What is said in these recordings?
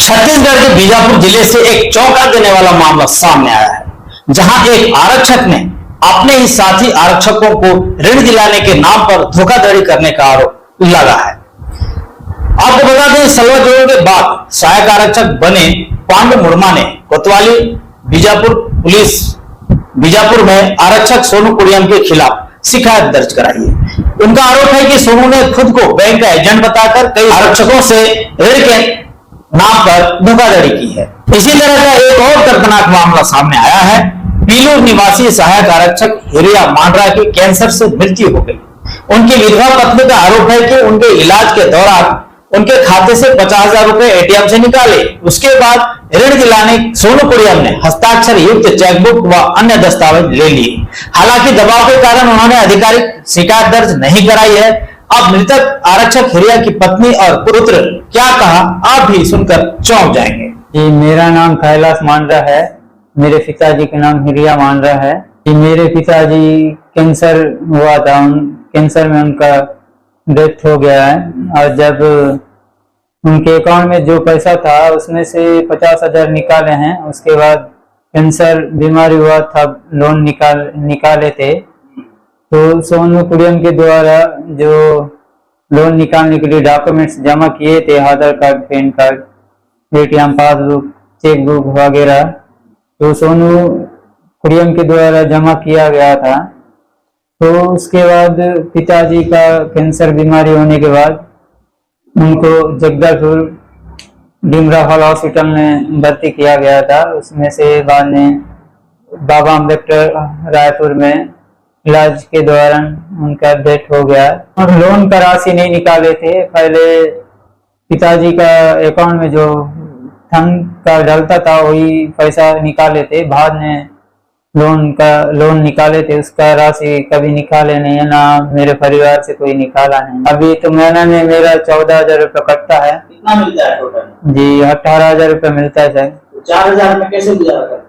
छत्तीसगढ़ के बीजापुर जिले से एक चौंका देने वाला मामला सामने आया है, जहां एक आरक्षक ने अपने ही साथी आरक्षकों को ऋण दिलाने के नाम पर धोखाधड़ी करने का आरोप लगा है। आपको बता दें, सलवा जोड़ों के बाद सहायक आरक्षक बने पांडु मुर्मा ने कोतवाली बीजापुर में आरक्षक सोनू कुड़ियम के खिलाफ शिकायत दर्ज कराई है। उनका आरोप है कि सोनू ने खुद को बैंक का एजेंट बताकर कई आरक्षकों से ऋण के नाम पर धोखाधड़ी की है। इसी तरह का एक और दर्दनाक मामला सामने आया है। पीलू निवासी सहायक आरक्षक हिरिया मांडरा की कैंसर से मृत्यु हो गई। उनकी विधवा पत्नी का आरोप है कि उनके इलाज के दौरान उनके खाते से 50,000 रुपए एटीएम से निकाले। उसके बाद ऋण दिलाने सोनू कुड़ियम ने हस्ताक्षर युक्त चेकबुक व अन्य दस्तावेज ले लिए। हालांकि दबाव के कारण उन्होंने आधिकारिक शिकायत दर्ज नहीं कराई है। अब मृतक आरक्षक हिरिया की पत्नी और पुत्र क्या कहा, आप भी सुनकर चौंक जाएंगे। जी, मेरा नाम कैलाश मांडरा है। मेरे पिताजी का नाम हिरिया मांडरा है। मेरे पिताजी कैंसर हुआ था, कैंसर में उनका डेथ हो गया है। और जब उनके अकाउंट में जो पैसा था उसमें से 50,000 निकाले हैं। उसके बाद कैंसर बीमारी हुआ था, लोन निकाले थे। तो सोनू कुड़ियम के द्वारा जो लोन निकालने के लिए डॉक्यूमेंट्स जमा किए थे, Aadhaar card, PAN card, ATM, passbook, chequebook वगैरह, तो सोनू कुड़ियम के द्वारा जमा किया गया था। तो उसके बाद पिताजी का कैंसर बीमारी होने के बाद उनको जगदलपुर डिमरा हॉल हॉस्पिटल में भर्ती किया गया था। उसमें से बाद में बाबा अम्बेडकर रायपुर में इलाज के दौरान उनका डेथ हो गया। और लोन का राशि नहीं निकाले थे। पहले पिताजी का अकाउंट में जो धन का डलता था वही पैसा निकाले थे। बाद में लोन निकाले थे, उसका राशि कभी निकाले नहीं है, ना मेरे परिवार से कोई निकाला नहीं। अभी तो महीना में मेरा 14,000 रुपये कटता है। कितना मिलता है टोटल? जी, 18,000 रुपये मिलता है सर। 4,000 में कैसे गुजारा करते हैं?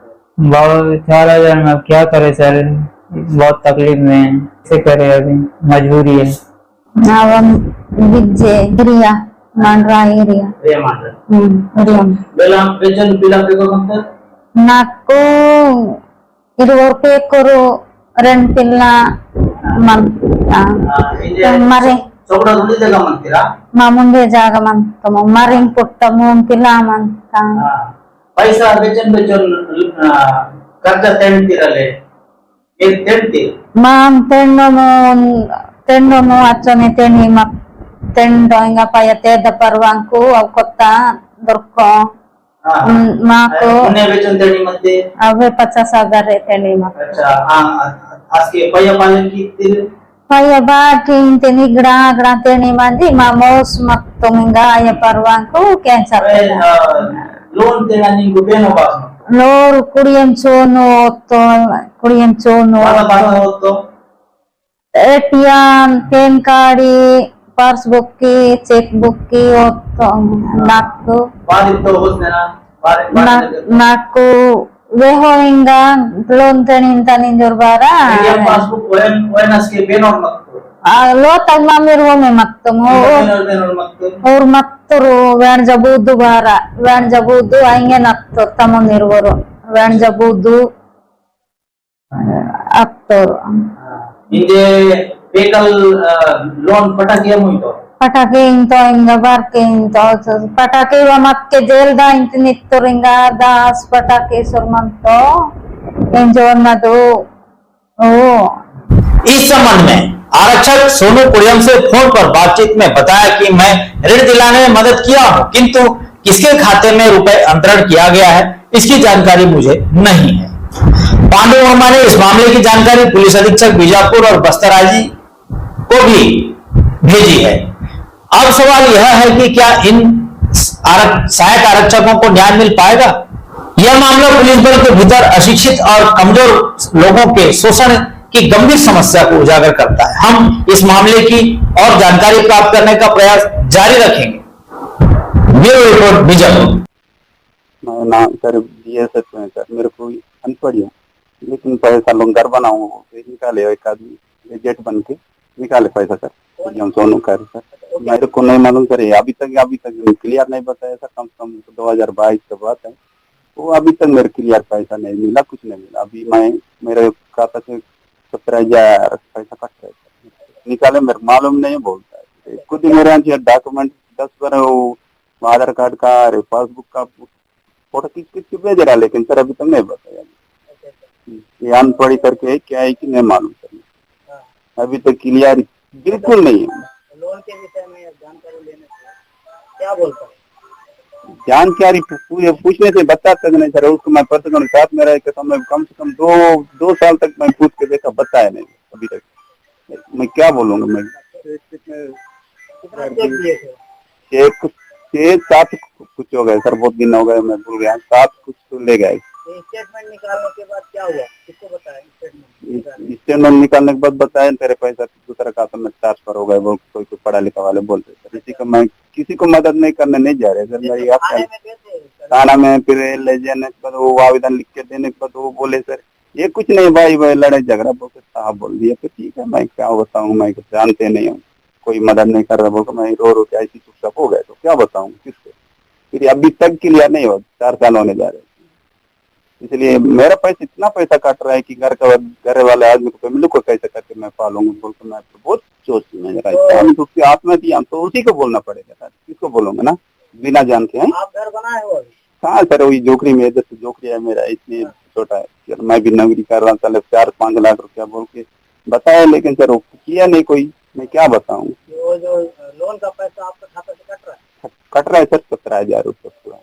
बहुत 4,000 में अब क्या करे सर, बहुत तकलीफ में कैसे करे, अभी मजबूरी है। నాకు 21 రెండు పిల్ల మరి ಮಾಮುಂದೆ ಜಾಗ ಮಂತಮ ಮರಿಂಗ್ ಪುಟ್ಟಮು ಪಿಲ್ಲ ಮಂತ पैसा बेचन खर्चा तेंतिरले एक तेंति ಮಾಮ್ ತೆಂಡೋಮು ಅಚ್ಚನೆ ತೆನಿ ಮಕ್ ತೆಂಡೋ ಇಂಗ ಪಯತೆದ ಪರ್ವಾಂಕು ಅವ್ ಕೊತ್ತ ದೊರ್ಕೋ माको बेचन तेनी मते अवे 50,000 रे तेनी मक। अच्छा, आज के पया पालन की paya bati teni gra teni mandi mamos mak tominga ya parwangku cancer loan तेना नी गुबेनो बास lor kuriem chono तो ATM PAN card पासबुक की चेकबुक की नाको नाको वे होएगा लोन तनी जोरबारा पासबुक ओएनएस के बेन और मत लो तक मामेर वो में मक्तम हो और मक्तरो वैन जबूदु आएंगे नक्तो तमो निर्वरो वैन जबूदु अक्तरो इंजे बेकल लोन पटाके मुइतो पटाके इंतो इंगा बार के इंतो पटाके व मत के जेल दा इंत नित्तो रिंगा दास पटाके सुरमंतो इंजोर न दो ओ। इस संबंध में आरक्षक सोनू कुड़ियम से फोन पर बातचीत में बताया कि मैं ऋण दिलाने में मदद किया हूं, किंतु किसके खाते में रुपए अंतरण किया गया है इसकी जानकारी मुझे नहीं है। पांडु वर्मा ने इस मामले की जानकारी पुलिस अधीक्षक बीजापुर और बस्तर आईजी को भी भेजी है। अब सवाल यह है कि क्या इन सहायक आरक्षकों को न्याय मिल पाएगा? यह मामला पुलिस बल के भीतर अशिक्षित और कमजोर लोगों के शोषण की गंभीर समस्या को उजागर करता है। हम इस मामले की और जानकारी प्राप्त करने का प्रयास जारी रखेंगे। Bureau report Bijapur. नाम सर BSF में सर, मेरे को अनपढ़ हूँ लेकिन पैसा लोग घर बनाऊंगा निकाले एक आदमी एजेंट बन के निकाले पैसा सर, हम सोनू कर सर। मेरे को नहीं मालूम सर, ये अभी तक क्लियर नहीं बताया सर। कम से कम 2022 की बात है, वो अभी तक मेरे क्लियर पैसा नहीं मिला, कुछ नहीं मिला। अभी मेरे खाता से 17,000 पैसा कट रहा है, निकाले मेरे मालूम नहीं बोलता है। खुद ही मेरे यहाँ डॉक्यूमेंट 10 बार वो आधार कार्ड का पासबुक का फोटो खींच के भेज रहा है, लेकिन सर अभी तक नहीं बताया। ये अनपढ़ी करके क्या है कि नहीं मालूम सर, अभी तक क्लियर बिल्कुल नहीं है। लोन के विषय में जानकारी लेने से क्या बोलता है? जानकारी पूछने से बता तक नहीं सर। उसको मैं पर्सनल साथ में रह के समय कम से कम 2 साल तक मैं पूछ के देखा, बताया नहीं अभी तक। मैं क्या बोलूंगा, मैं कितना चेक दिए थे? चेक 6-7 कुछ हो गए सर, बहुत दिन हो गए, मैं भूल गया। 7 कुछ तो ले गए। स्टेटमेंट निकालने के बाद क्या हुआ, किसको बताया? स्टेटमेंट निकालने के बाद बताया तेरे पैसा दूसरा खाता में ट्रांसफर हो गए। वो कोई पढ़ा लिखा वाले बोलते सर। मैं किसी को मदद नहीं करने नहीं जा रहे सर। मेरी थाना में फिर ले जाने के बाद वो आवेदन लिख के देने के बाद वो बोले सर ये कुछ नहीं भाई लड़ाई झगड़ा बहुत साहब बोल दिया। तो ठीक है, मैं क्या बताऊँ, मैं जानते नहीं हूँ, कोई मदद नहीं कर रहा। बोल मैं रो के ऐसी चुपचाप हो गए, तो क्या बताऊँ किसको। फिर अभी तक क्लियर नहीं हो, 4 साल होने जा रहे। इसलिए मेरा पैसा इतना पैसा काट रहा है कि घर वाले आदमी को फैमिली को कैसे करके मैं पालूंगा। बोल तो मैं तो बहुत सोच में हम तो उसकी आत्मा थी, हम तो उसी को बोलना पड़ेगा सर। किसको बोलूंगा ना, बिना जान के। आप घर बनाए हो? हाँ सर, वही जोकरी में जैसे जोकरी है मेरा, इतनी छोटा है। मैं भी नौकरी कर रहा हूँ, 4-5 लाख रुपया बोल के बताया, लेकिन सर वो किया नहीं कोई। मैं क्या बताऊँ। जो लोन का पैसा आपके खाते से कट रहा है सर 17,000 रुपये पूरा।